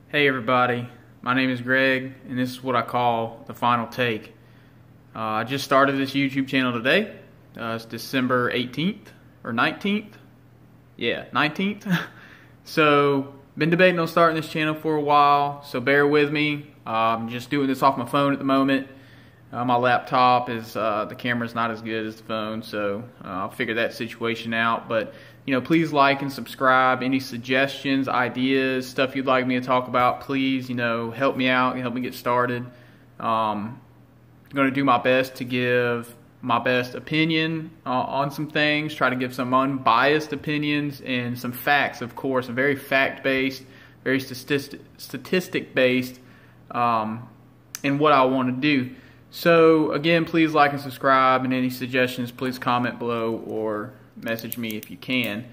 Hey everybody, my name is Greg, and this is what I call the final take. I just started this YouTube channel today. It's December 18th or 19th. Yeah, 19th. So, been debating on starting this channel for a while, so bear with me. I'm just doing this off my phone at the moment. My laptop is, the camera's not as good as the phone, so I'll figure that situation out. But, please like and subscribe. Any suggestions, ideas, stuff you'd like me to talk about, please, help me out, help me get started. I'm going to do my best to give my best opinion on some things, try to give some unbiased opinions and some facts, of course, very fact-based, very statistic-based in what I want to do. So, again, please like and subscribe, and any suggestions, please comment below or message me if you can.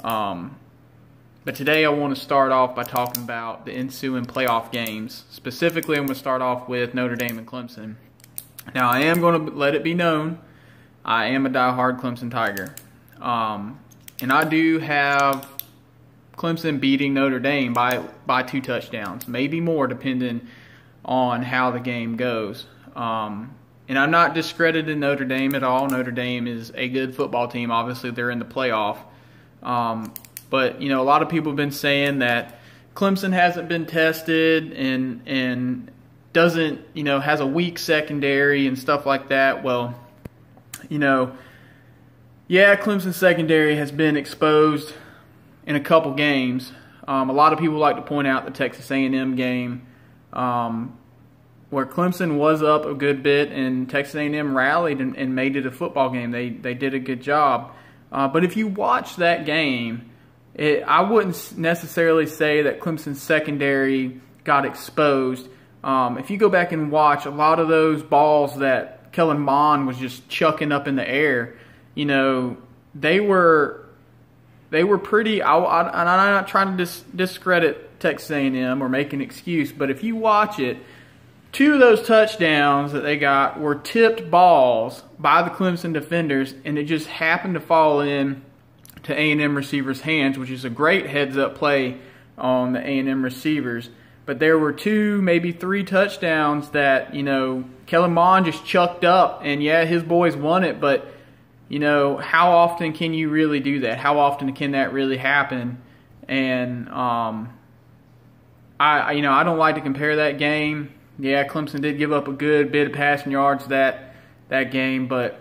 But today I want to start off by talking about the ensuing playoff games. Specifically, I'm going to start off with Notre Dame and Clemson. Now, I am going to let it be known, I am a diehard Clemson Tiger. And I do have Clemson beating Notre Dame by 2 touchdowns, maybe more, depending on how the game goes. And I'm not discrediting Notre Dame at all. Notre Dame is a good football team. Obviously, they're in the playoff. But, a lot of people have been saying that Clemson hasn't been tested and doesn't, has a weak secondary and stuff like that. Well, yeah, Clemson's secondary has been exposed in a couple games. A lot of people like to point out the Texas A&M game, where Clemson was up a good bit and Texas A&M rallied and made it a football game. They did a good job. But if you watch that game, I wouldn't necessarily say that Clemson's secondary got exposed. If you go back and watch a lot of those balls that Kellen Mond was just chucking up in the air, they were pretty. I'm not trying to discredit Texas A&M or make an excuse, but if you watch it, 2 of those touchdowns that they got were tipped balls by the Clemson defenders, and it just happened to fall in to A&M receivers' hands, which is a great heads-up play on the A&M receivers. But there were 2, maybe 3 touchdowns that, Kellen Mond just chucked up, and yeah, his boys won it, but, how often can you really do that? How often can that really happen? And, I don't like to compare that game. Yeah, Clemson did give up a good bit of passing yards that game, but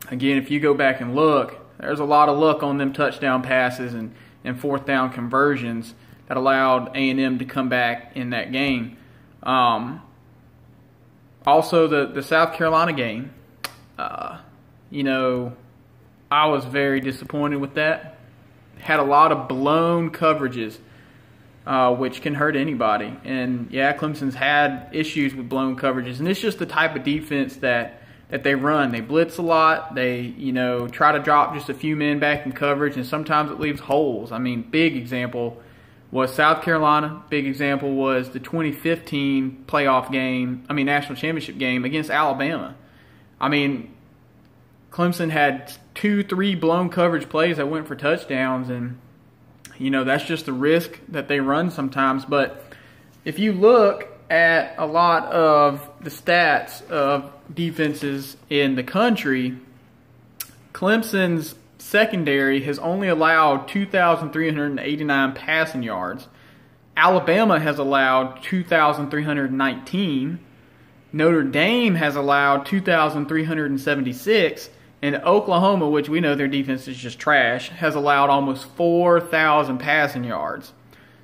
again, if you go back and look, there's a lot of luck on them touchdown passes and 4th down conversions that allowed A&M to come back in that game. Also, the South Carolina game, I was very disappointed with that. Had a lot of blown coverages, which can hurt anybody. And yeah, Clemson's had issues with blown coverages, and it's just the type of defense that they run. They blitz a lot. They, try to drop just a few men back in coverage, and sometimes it leaves holes. I mean, big example was South Carolina. Big example was the 2015 playoff game, national championship game against Alabama. Clemson had 2-3 blown coverage plays that went for touchdowns, and that's just the risk that they run sometimes. But if you look at a lot of the stats of defenses in the country, Clemson's secondary has only allowed 2,389 passing yards. Alabama has allowed 2,319. Notre Dame has allowed 2,376. And Oklahoma, which we know their defense is just trash, has allowed almost 4,000 passing yards.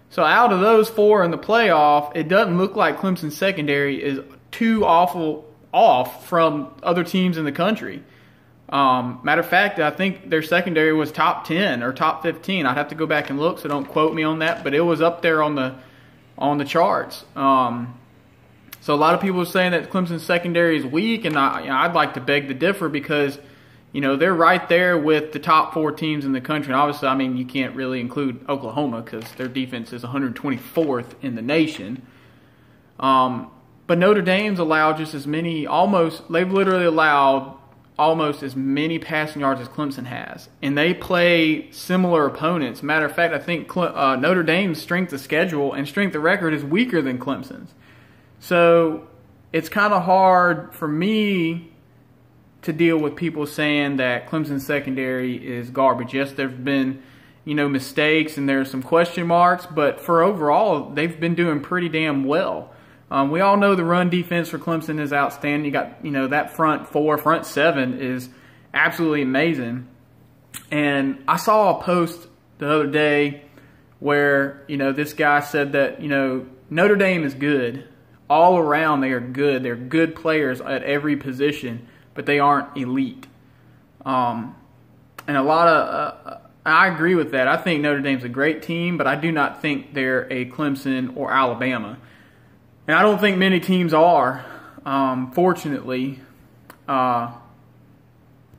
So out of those 4 in the playoff, it doesn't look like Clemson's secondary is too awful off from other teams in the country. Matter of fact, I think their secondary was top 10 or top 15. I'd have to go back and look, so don't quote me on that, but it was up there on the charts. So a lot of people are saying that Clemson's secondary is weak, and I'd like to beg to differ, because they're right there with the top 4 teams in the country. And obviously, you can't really include Oklahoma because their defense is 124th in the nation. But Notre Dame's allowed just as many, they've literally allowed almost as many passing yards as Clemson has. And they play similar opponents. Matter of fact, I think Notre Dame's strength of schedule and strength of record is weaker than Clemson's. So it's kind of hard for me to deal with people saying that Clemson's secondary is garbage. Yes, there have been, mistakes and there's some question marks, but for overall, they've been doing pretty damn well. We all know the run defense for Clemson is outstanding. You got, that front four, front seven is absolutely amazing. And I saw a post the other day where, this guy said that, Notre Dame is good. All around, they are good. They're good players at every position, but they aren't elite. And a lot of, I agree with that. I think Notre Dame's a great team, but I do not think they're a Clemson or Alabama. And I don't think many teams are, fortunately. Enough,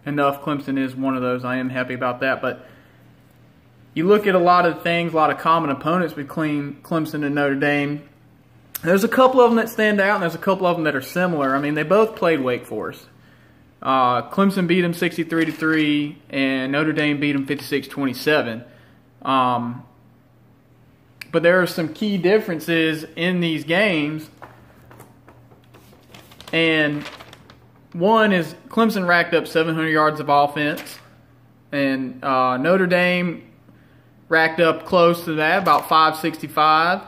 Clemson is one of those. I am happy about that. But you look at a lot of things, a lot of common opponents between Clemson and Notre Dame. There's a couple of them that stand out, and there's a couple of them that are similar. I mean, they both played Wake Forest. Clemson beat them 63-3, and Notre Dame beat them 56-27. But there are some key differences in these games. And one is Clemson racked up 700 yards of offense. And Notre Dame racked up close to that, about 565.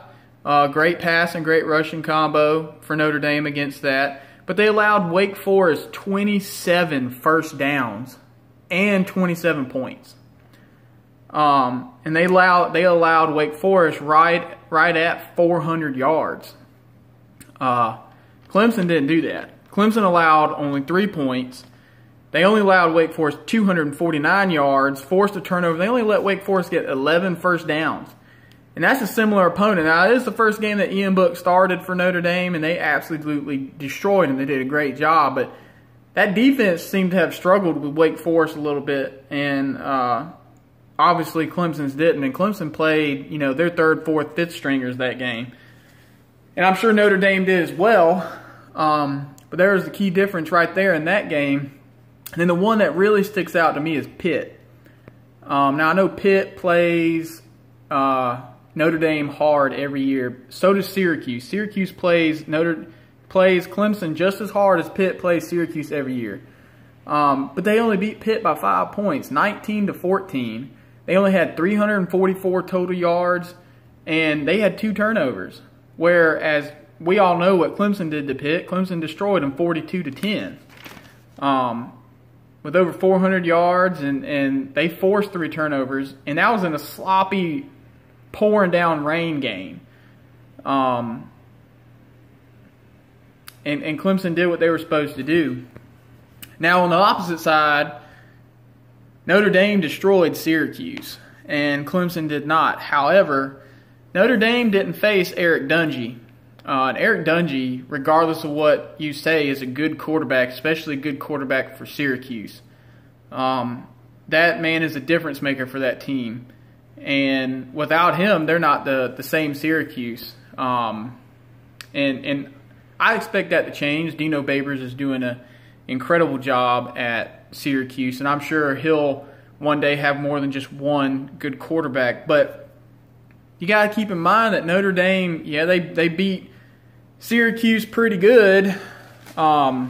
Great pass and great rushing combo for Notre Dame against that. But they allowed Wake Forest 27 first downs and 27 points. And they allowed Wake Forest right at 400 yards. Clemson didn't do that. Clemson allowed only 3 points. They only allowed Wake Forest 249 yards, forced a turnover. They only let Wake Forest get 11 first downs. And that's a similar opponent. Now, it is the first game that Ian Book started for Notre Dame, and they absolutely destroyed them. They did a great job. But that defense seemed to have struggled with Wake Forest a little bit, and obviously Clemson's didn't. And Clemson played, their third, fourth, fifth stringers that game. And I'm sure Notre Dame did as well. But there was the key difference right there in that game. And then the one that really sticks out to me is Pitt. Now, I know Pitt plays Notre Dame hard every year. So does Syracuse. Syracuse plays Clemson just as hard as Pitt plays Syracuse every year. But they only beat Pitt by 5 points, 19-14. They only had 344 total yards, and they had 2 turnovers. Whereas we all know what Clemson did to Pitt. Clemson destroyed them 42-10. With over 400 yards, and they forced 3 turnovers, and that was in a sloppy, pouring down rain game. And Clemson did what they were supposed to do. Now, on the opposite side, Notre Dame destroyed Syracuse, and Clemson did not. However, Notre Dame didn't face Eric Dungey. And Eric Dungey, regardless of what you say, is a good quarterback, especially a good quarterback for Syracuse. That man is a difference maker for that team. And without him, they're not the same Syracuse. And I expect that to change. Dino Babers is doing an incredible job at Syracuse, and I'm sure he'll one day have more than just one good quarterback. But you got to keep in mind that Notre Dame, yeah, they beat Syracuse pretty good. Put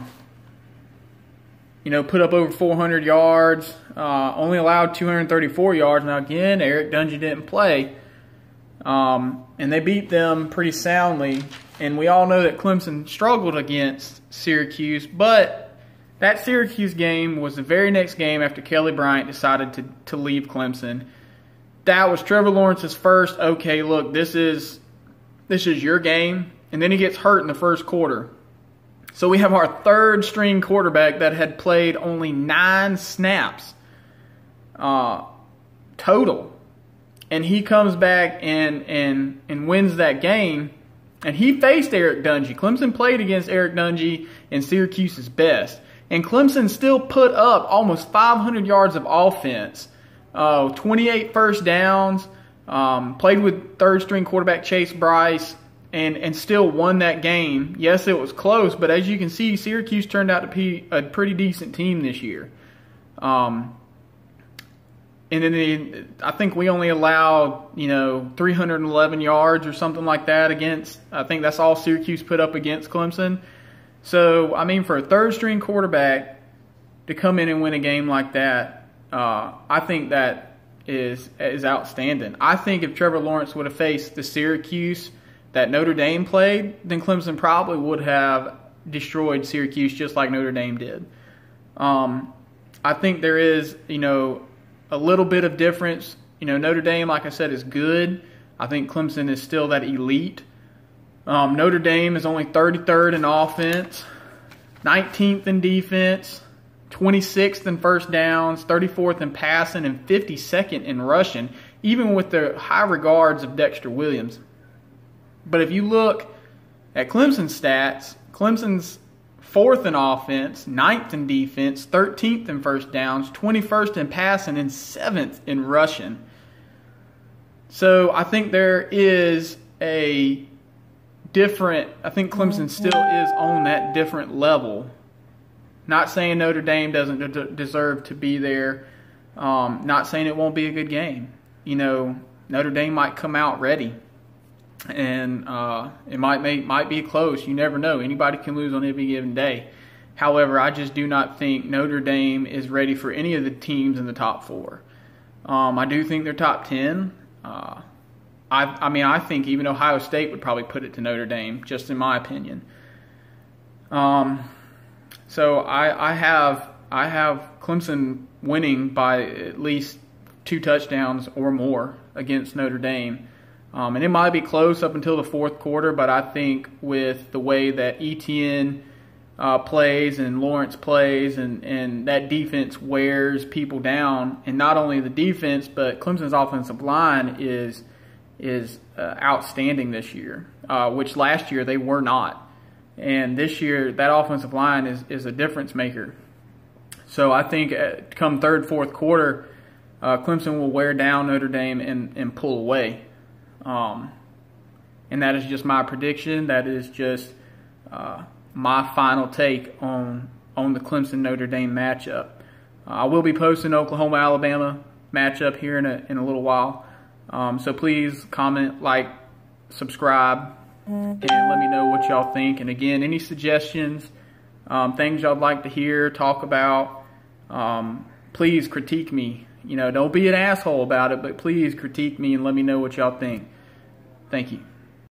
up over 400 yards, only allowed 234 yards. Now, again, Eric Dungey didn't play. And they beat them pretty soundly. And we all know that Clemson struggled against Syracuse. But that Syracuse game was the very next game after Kelly Bryant decided to leave Clemson. That was Trevor Lawrence's first, okay, look, this is your game. And then he gets hurt in the first quarter. So we have our third string quarterback that had played only 9 snaps total. And he comes back and wins that game. And he faced Eric Dungey. Clemson played against Eric Dungey in Syracuse's best. And Clemson still put up almost 500 yards of offense. 28 first downs. Played with third string quarterback Chase Bryce. and still won that game. Yes, it was close, but as you can see, Syracuse turned out to be a pretty decent team this year. And then I think we only allowed, 311 yards or something like that against, I think that's all Syracuse put up against Clemson. So, I mean, for a third-string quarterback to come in and win a game like that, I think that is outstanding. I think if Trevor Lawrence would have faced the Syracuse that Notre Dame played, then Clemson probably would have destroyed Syracuse just like Notre Dame did. I think there is, a little bit of difference. Notre Dame, like I said, is good. I think Clemson is still that elite. Notre Dame is only 33rd in offense, 19th in defense, 26th in first downs, 34th in passing, and 52nd in rushing, even with the high regards of Dexter Williams. But if you look at Clemson's stats, Clemson's 4th in offense, 9th in defense, 13th in first downs, 21st in passing, and 7th in rushing. So I think there is a different, I think Clemson still is on that different level. Not saying Notre Dame doesn't deserve to be there. Not saying it won't be a good game. Notre Dame might come out ready. And it might be close. You never know. Anybody can lose on any given day. However, I just do not think Notre Dame is ready for any of the teams in the top 4. I do think they're top 10. I think even Ohio State would probably put it to Notre Dame, just in my opinion. So I have Clemson winning by at least 2 touchdowns or more against Notre Dame. And it might be close up until the 4th quarter, but I think with the way that Etienne plays and Lawrence plays and that defense wears people down, and not only the defense, but Clemson's offensive line is outstanding this year, which last year they were not. And this year, that offensive line is a difference maker. So I think come 3rd, 4th quarter, Clemson will wear down Notre Dame and pull away. And that is just my prediction. That is just my final take on the Clemson-Notre Dame matchup. I will be posting Oklahoma-Alabama matchup here in a little while. So please comment, like, subscribe, and let me know what y'all think. And again, any suggestions, things y'all like to hear, talk about, please critique me. Don't be an asshole about it, but please critique me and let me know what y'all think. Thank you.